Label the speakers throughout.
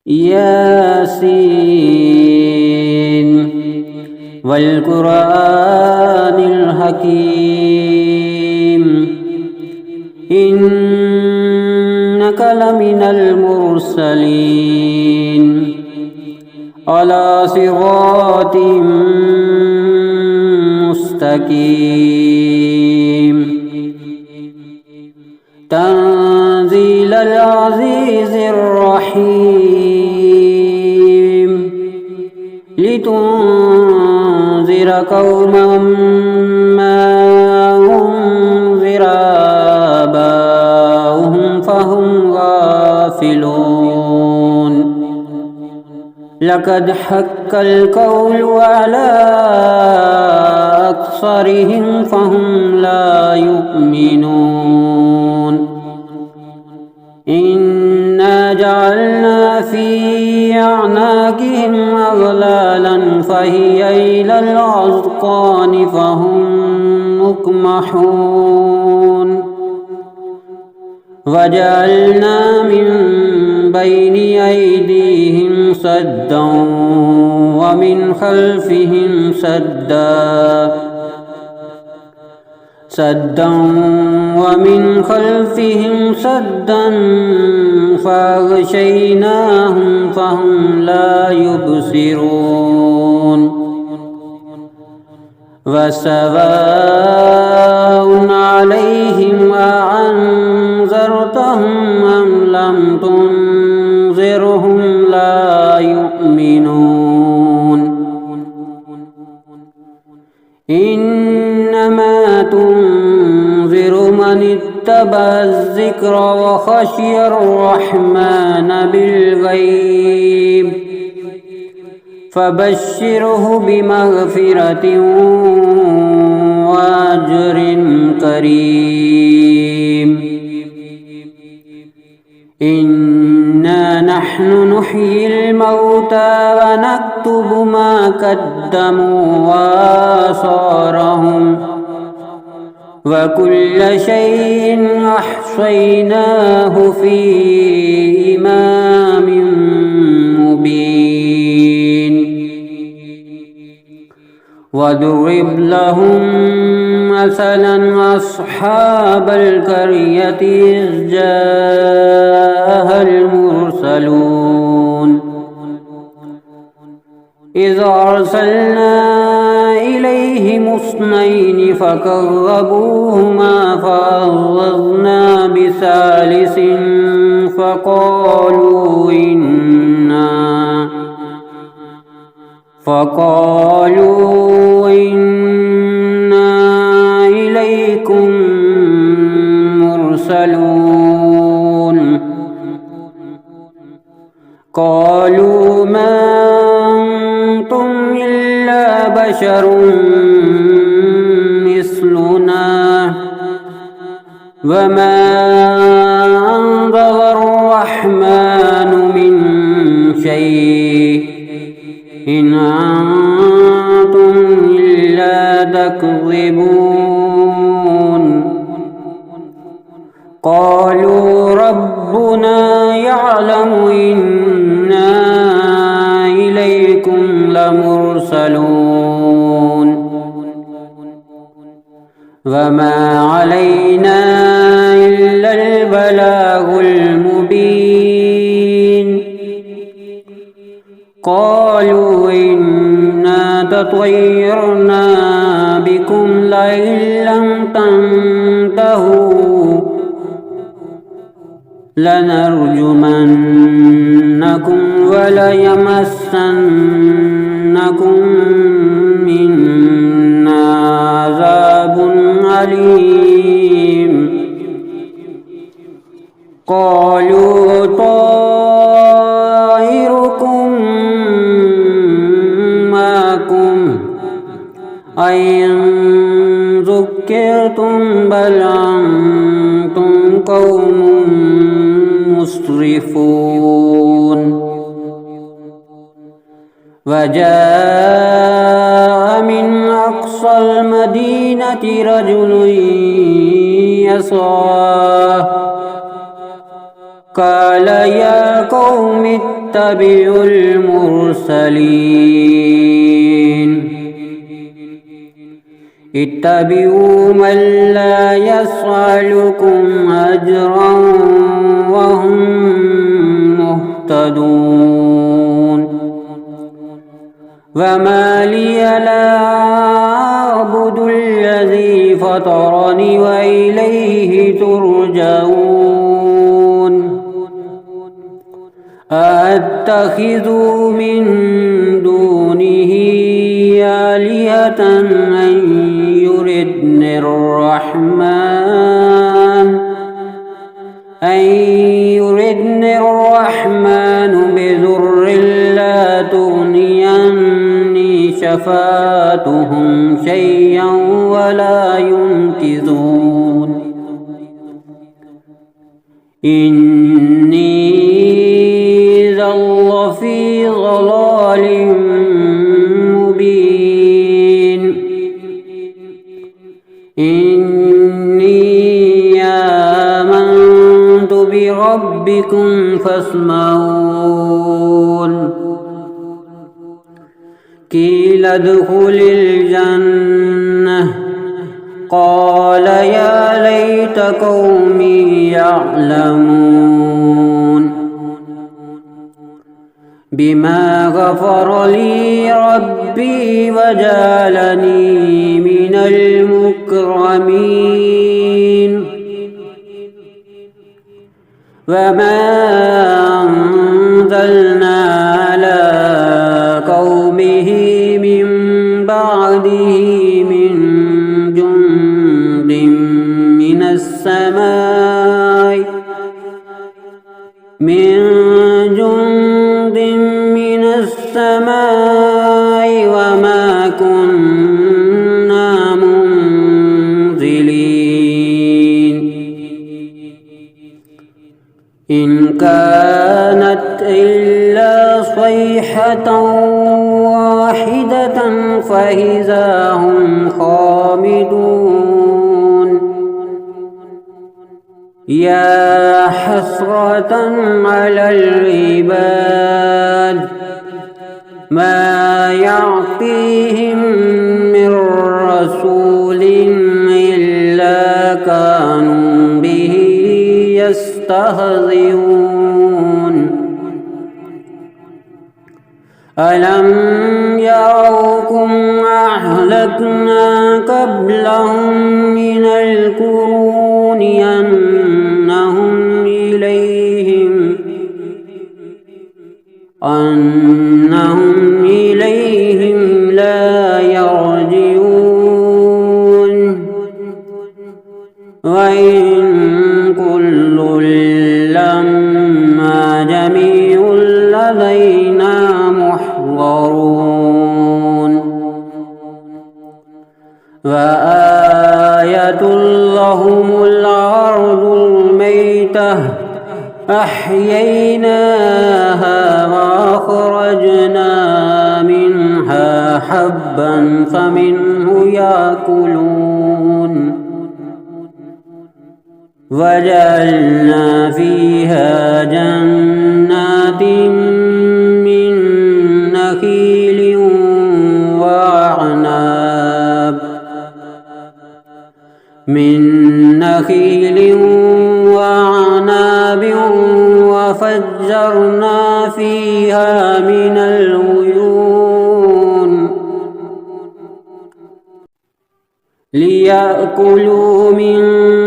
Speaker 1: ياسين والقرآن الحكيم إنك لمن المرسلين على صراط مستقيم تنزيل العزيز الرحيم لتنذر قوما ما أنذر آباؤهم فهم غافلون لقد حق القول على أكثرهم فهم لا يؤمنون إنا جعلنا في أعناقهم أغلالا فهي إلى الأذقان فهم مقمحون وجعلنا من بين أيديهم سدا ومن خلفهم سدا ومن خلفهم سدا فأغشيناهم فهم لا يبصرون وسواء عليهم أأنذرتهم أم لم تنذرهم لا يؤمنون إنما تنذر من اتبع الذكر وخشي الرحمن بالغيب فبشره بمغفرة وأجر كريم إنا نحن نحيي الموتى ونكتب ما قدموا وآثارهم وكل شيء أحصيناه في إمام مبين واضرب لهم مثلا أصحاب القرية إذ جاءها المرسلون إذ أرسلنا إليهم اثنين فكذبوهما فعززنا بثالث فقالوا إنا إليكم مرسلون قالوا ما أنتم إلا بشر مثلنا وما أنزل الرحمن من شيء إن أنتم إلا تكذبون قالوا ربنا يعلم إنا إليكم لمرسلون وما علينا إلا البلاغ المبين قالوا إنا تطيرنا بكم لئن لم تنتهوا لنرجمنكم وليمسنكم منا عذاب أليم قالوا طائركم معكم أئن ذكرتم بل أنتم قوم مسرفون وجاء من أقصى المدينة رجل يسعى قال يا قوم اتبعوا المرسلين اتبعوا من لا يسألكم أجرا وهم مهتدون وما لي لا أعبد الذي فطرني وإليه ترجعون أأتخذ من دونه آلهة أن يردني الرحمن بضر لا تغني عني شفاعتهم شيئا ولا ينقذون إني إذا لفي ضلال مبين إني آمنت بربكم فاسمعون قيل ادخل الجنة قال يا ليت قومي يعلمون بما غفر لي ربي وجعلني من المكرمين وما أنزلنا على قومه من بعده من جند من السماء وما كنا منزلين إن كانت إلا صيحة واحدة فإذا هم خامدون يا حسرة على العباد ما يعطيهم من رسول إلا كانوا به يستهزئون ألم يروكم أهلكنا قبلهم من القرون أنهم إليهم لا يرجعون وإن كل لما جميع لدينا محضرون وآية لهم الأرض الميتة أحييناها وأخرجنا منها حبا فمنه يأكلون وجعلنا فيها جنات من نخيل وعناب وفجرنا فيها من العيون ليأكلوا من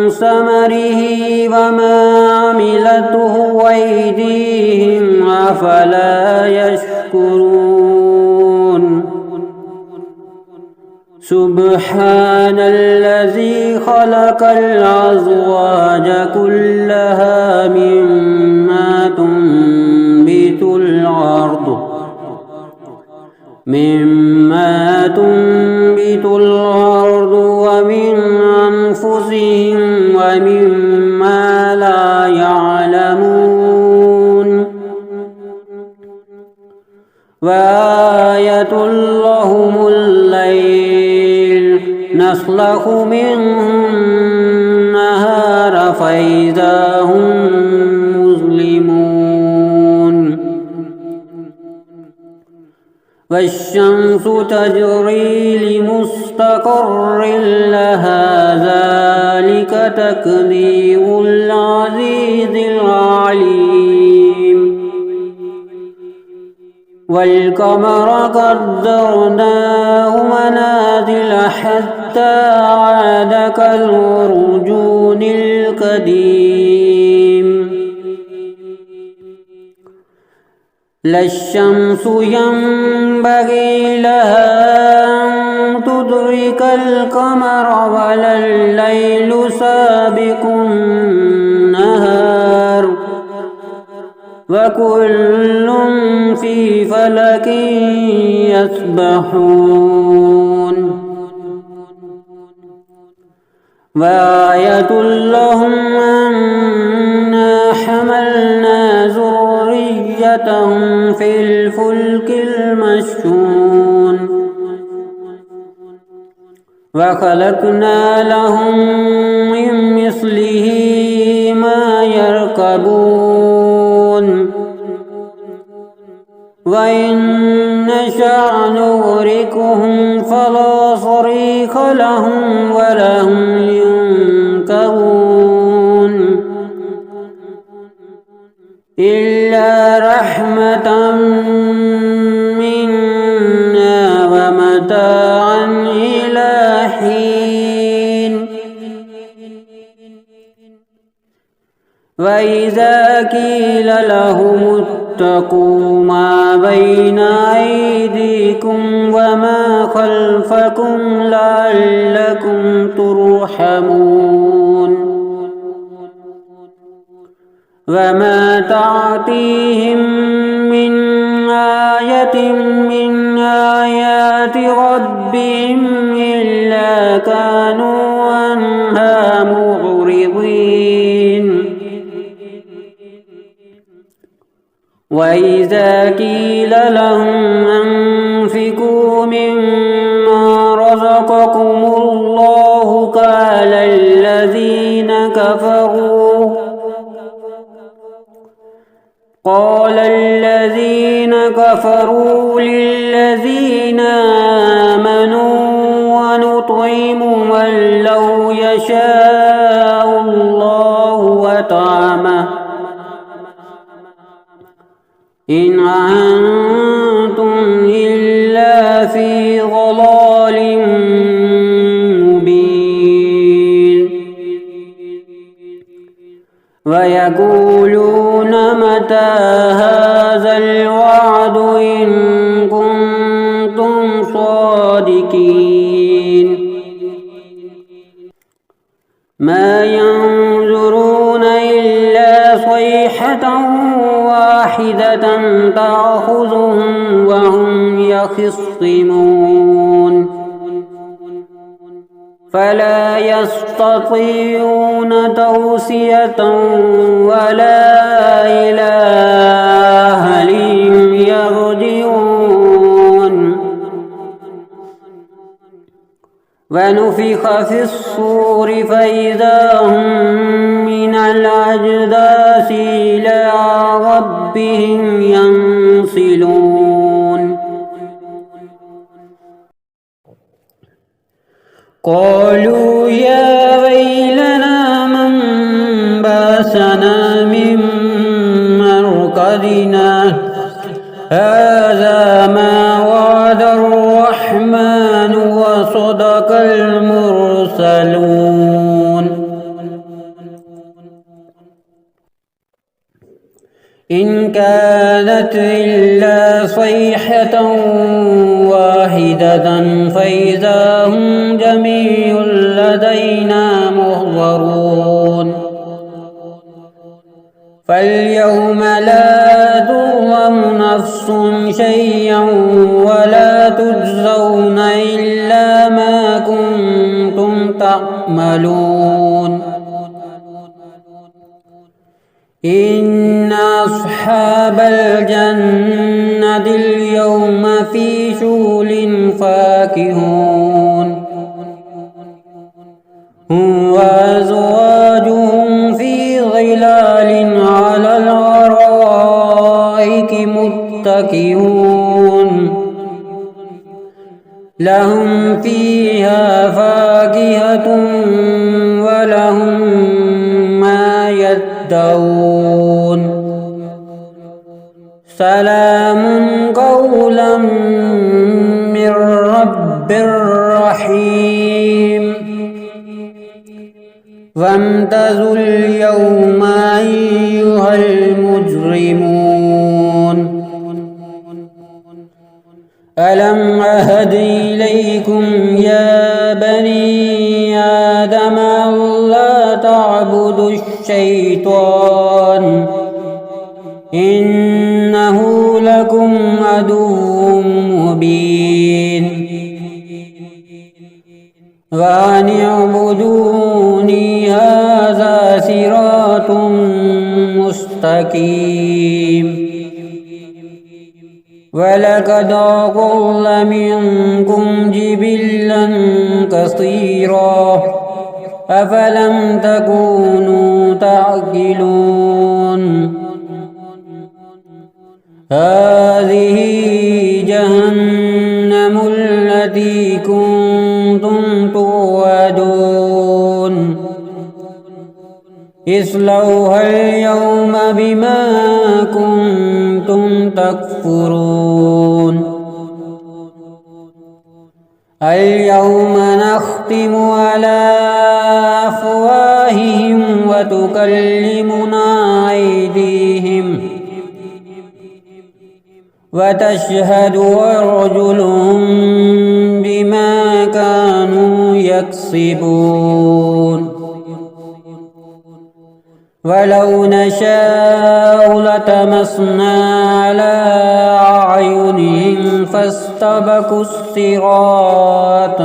Speaker 1: ثمره وما عملته أيديهم أفلا يشكرون سبحان الذي خلق الأزواج كلها مما تنبت الأرض ومن أنفسهم ومما لا يعلمون وآية لهم الليل نسلخ منه النهار فإذا هم مظلمون والشمس تجري لمستقر لها ذلك تقدير العزيز العليم والقمر قدرناه منازل حتى عاد كالعرجون القديم لا الشمس ينبغي لها أن تدرك القمر ولا الليل سابق النهار وكل في فلك يسبحون وآية لهم أنا حملنا ذريتهم في الفلك المشحون وخلقنا لهم من مثله ما يركبون وإن نشأ نغرقهم فلا صريخ لهم ولا هم ينقذون إلا رحمة منا ومتاعا إلى حين وإذا قيل لهم اتقوا ما بين أيديكم وما خلفكم لعلكم ترحمون وما تعطيهم من آية من آيات ربهم إلا كانوا عنها معرضين وإذا قيل لهم أنفقوا مما رزقكم الله قال الذين كفروا للذين آمنوا ونطعم من لو يشاء الله وطعمه إن أنتم إلا في ضلال مبين ويقولون متى هذا الوعد إن كنتم صادقين ما ينظرون إلا صيحة واحدة تأخذهم وهم يخصمون فلا يستطيعون توصية ولا إلى أهلهم يرجعون ونفخ في الصور فإذا هم من الأجداث إلى ربهم ينسلون قالوا يا ويلنا من بعثنا من مرقدنا هذا ما وعد الرحمن وصدق المرسلون إن كانت إلا صيحة واحدة فإذا هم جميع لدينا محضرون فاليوم لا تظلم نفس شيئا ولا تجزون إلا ما كنتم تعملون إن أصحاب الجنة اليوم في شغل فاكهون هم وأزواجهم في ظلال على الأرائك متكئون لهم فيها فاكهة ولهم ما يدعون سلام قولا من رب رحيم وامتازوا اليوم أيها المجرمون ألم أهد إليكم يا بني آدم ألا تعبدوا الشيطان إنه لكم عدو مبين وأن اعبدوني هذا صراط مستقيم ولقد أضل منكم جبلا كثيرا أفلم تكونوا تعقلون هذه جهنم التي كنتم توعدون اصلوها اليوم بما كنتم تكفرون اليوم نختم على أفواههم وتكلمنا أيديهم وتشهد أرجلهم بما كانوا يكسبون ولو نشاء لطمسنا على أعينهم فاستبقوا الصراط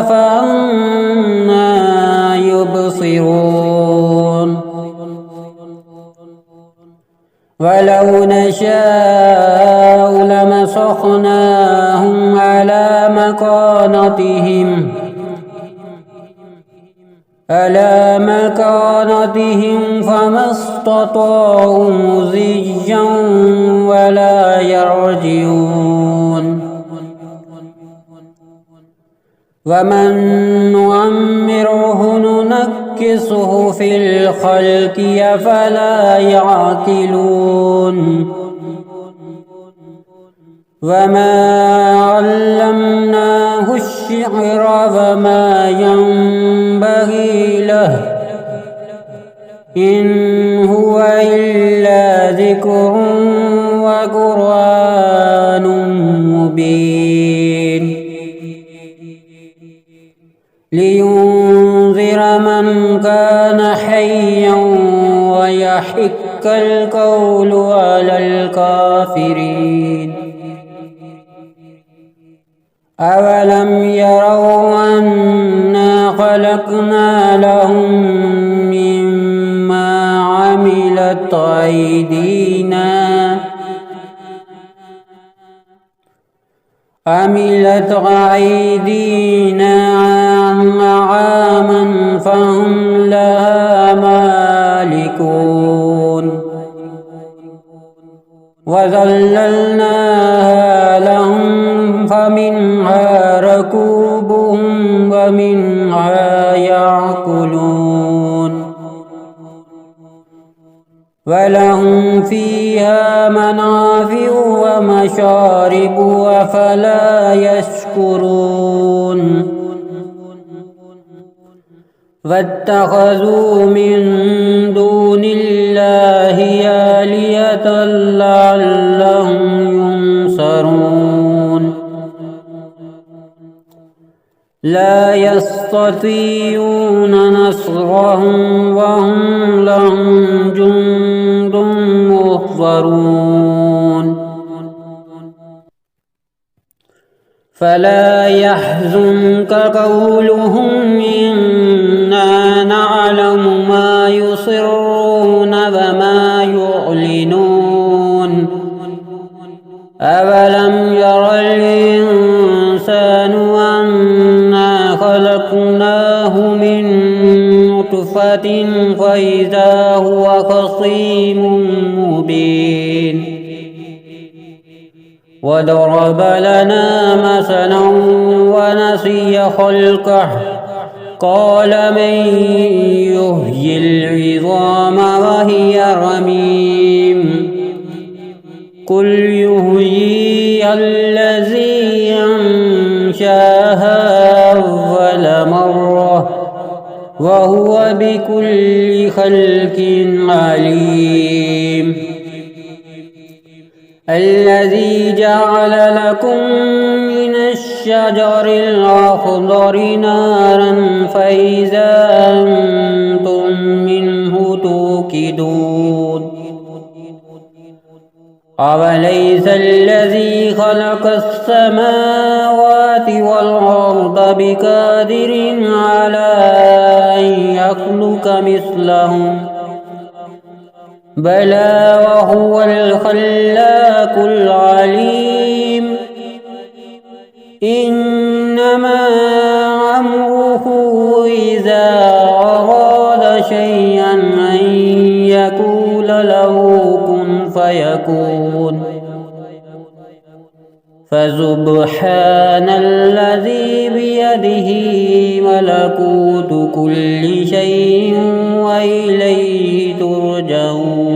Speaker 1: فأنى يبصرون ولو نشاء لمسخناهم على مكانتهم فما استطاعوا مضيا ولا يرجعون ومن نعمره ننكسه في الخلق أفلا يعقلون وما علمناه الشعر وما ينبغي له إن هو إلا ذكر وقرآن مبين لينذر من كان حيا ويحق القول على الكافرين أولم يروا أنا خلقنا لهم مما عملت أيدينا أنعاما فهم لها مالكون وذللناها لهم فمنها ركوبهم ومنها يأكلون ولهم فيها منافع ومشارب أفلا يشكرون واتخذوا من دون الله آلهة لعلهم ينصرون لا يستطيعون نصرهم وهم لهم جند محضرون فلا يحزنك قولهم إنا نعلم ما يصرون وما يعلنون أولم ير الإنسان أنا خلقناه من نطفة فإذا هو خصيم مبين وضرب لنا مثلا ونسي خلقه قال من يحيي العظام وهي رميم قل يحييها الذي أنشاها أول مرة وهو بكل خلق عليم الذي جعل لكم من الشجر الأخضر نارا فإذا أنتم منه توقدون أوليس الذي خلق السماوات والأرض بقادر على أن يخلق مثلهم بلى وهو الخلاق العليم إنما أمره إذا أراد شيئا أن يقول له كن فيكون فسبحان الذي بيده ملكوت كل شيء وإليه ترجعون